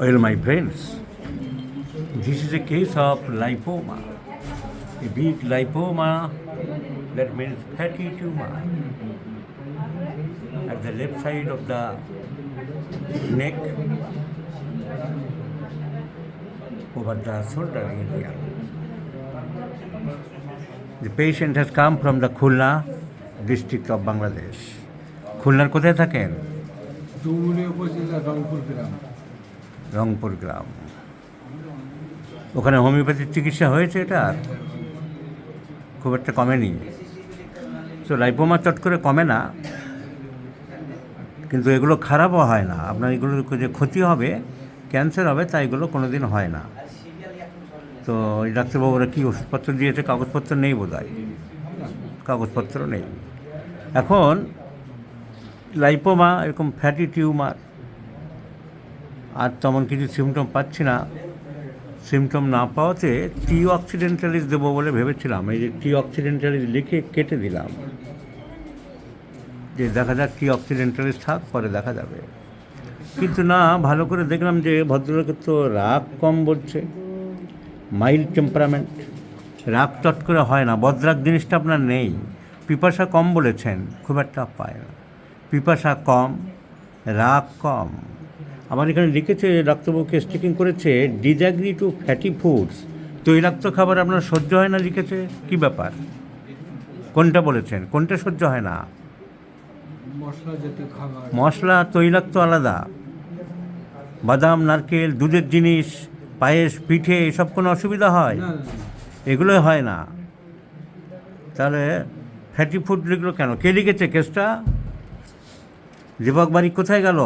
Well, my friends, this is a case of lipoma. A big lipoma, that means fatty tumor, at the left side of the neck, over the shoulder area. The patient has come from the Khulna district of Bangladesh. খুলনার কোথায় থাকেন? ডুমুরিয়া উপজেলা রংপুর গ্রাম। রংপুর গ্রাম। ওখানে হোমিওপ্যাথির চিকিৎসা হয়েছে এটা খুব একটা কমেনি। তো লাইপোমা চট করে কমে না, কিন্তু এগুলো খারাপও হয় না। আপনার এগুলো যে ক্ষতি হবে, ক্যান্সার হবে, তা এগুলো কোনো দিন হয় না। তো এই ডাক্তারবাবুরা কী ওষুধপত্র দিয়েছে, কাগজপত্র নেই বোধহয়, কাগজপত্র নেই। এখন লাইপোমা এরকম ফ্যাটি টিউমার, আর তেমন কিছু সিমটম পাচ্ছি না। সিমটম না পাওয়াতে টি অক্সিডেন্টালিস দেবো বলে ভেবেছিলাম। এই যে টি অক্সিডেন্টালিস লিখে কেটে দিলাম, যে দেখা যাক টি অক্সিডেন্টালিস থাক, পরে দেখা যাবে। কিন্তু না, ভালো করে দেখলাম যে ভদ্রলোকের তো রাগ কম বলছে, মাইল্ড টেম্পারামেন্ট। রাগ চট করে হয় না, বদরাগ জিনিসটা আপনার নেই। পিপাসা কম বলেছেন, খুব একটা পায় না। পিপাসা কম, রাগ কম। আমার এখানে লিখেছে, ডাক্তারবাবুকে স্টিকিং করেছে, ডিজাগ্রি টু ফ্যাটি ফুডস। তৈলাক্ত খাবার আপনার সহ্য হয় না লিখেছে। কি ব্যাপার, কোনটা বলেছেন, কোনটা সহ্য হয় না? মশলা জাতীয় খাবার, মশলা তৈলাক্ত আলাদা। বাদাম, নারকেল, দুধের জিনিস, পায়েস, পিঠে, এসব কোনো অসুবিধা হয়? এগুলোই হয় না। তাহলে ফ্যাটি ফুড লিখলো কেন? কে লিখেছে কেসটা? দীপক বাড়ি কোথায় গেল?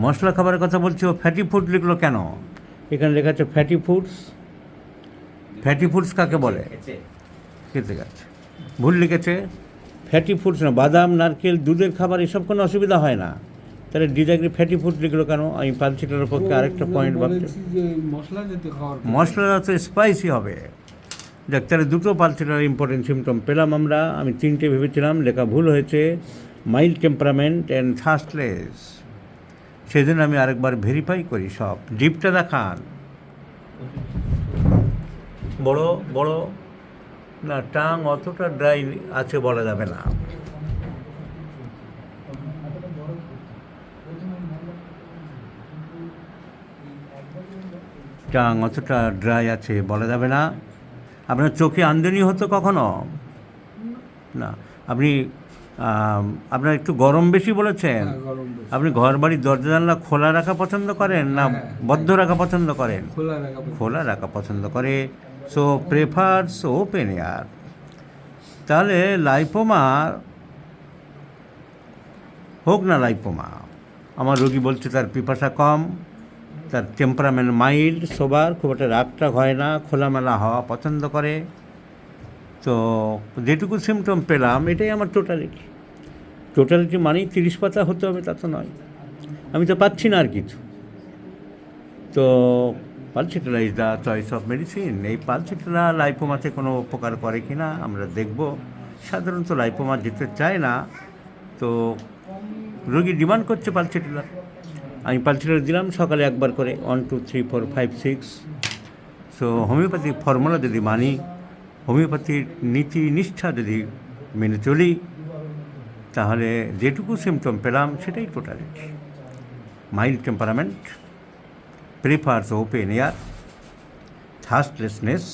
মশলা খাবারের কথা বলছি, ও ফ্যাটি ফুড লিখলো কেন? এখানে লেখা আছে ফ্যাটি ফুডস। ফ্যাটি ফুডস কাকে বলে? খেতে গেছে, ভুল লিখেছে। ফ্যাটি ফুডস না, বাদাম, নারকেল, দুধের খাবার, এসব কোনো অসুবিধা হয় না। তাহলে ডিজাগ্রি ফ্যাটি ফুড লিখলো কেন? আমি পালসিটার পক্ষে আরেকটা পয়েন্ট ভাবছি, মশলা জাতীয় খাবার, মশলা তো স্পাইসি হবে। দেখ, তাহলে দুটো পালসিটার ইম্পর্টেন্ট সিমটম পেলাম আমরা। আমি তিনটে ভেবেছিলাম, লেখা ভুল হয়েছে। Mild temperament and thirstless. সেই জন্য আমি আরেকবার ভেরিফাই করি সব। ডিপটা দেখান, বড় বড় না, টাং অতটা ড্রাই আছে বলা যাবে না। টাং অতটা ড্রাই আছে বলা যাবে না। আপনার চোখে আমদানি হতো কখনো? না। আপনি আপনার একটু গরম বেশি বলেছেন। আপনি ঘর বাড়ির দরজা জানলা খোলা রাখা পছন্দ করেন না বদ্ধ রাখা পছন্দ করেন? খোলা রাখা পছন্দ করে। So prefers open air. তাহলে লাইপোমা হোক না লাইপোমা, আমার রোগী বলছে তার পিপাসা কম, তার টেম্পারামেন্ট মাইল্ড, সোবার, খুব একটা রাগটাগ হয় না, খোলামেলা হওয়া পছন্দ করে। তো যেটুকু সিমটম পেলাম, এটাই আমার টোটালিটি। টোটালিটি মানেই 30 পাতা হতে হবে তা তো নয়। আমি তো পাচ্ছি না আর কিছু। তো pulsatilla is the choice of medicine. এই পালসিটেরা লাইপোমাতে কোনো উপকার করে কি না আমরা দেখব। সাধারণত লাইপোমা যেতে চায় না, তো রোগী ডিমান্ড করছে পালসিটেরা। আমি পালসিটেরা দিলাম সকালে একবার করে, 1 2 3 4 5 6। সো হোমিওপ্যাথিক ফর্মুলা যদি মানি, হোমিওপ্যাথির নীতি নিষ্ঠা যদি মেনে চলি, তাহলে যেটুকু সিমটম পেলাম সেটাই totality. Mild temperament, prefers open air, thirstlessness.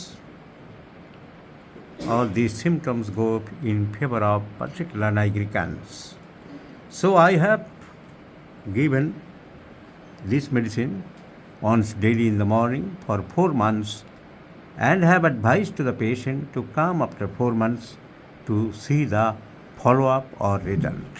All these symptoms go in favor of particular nigricans. So I have given this medicine once daily in the morning for 4 months and have advised to the patient to come after 4 months to see the follow-up or result.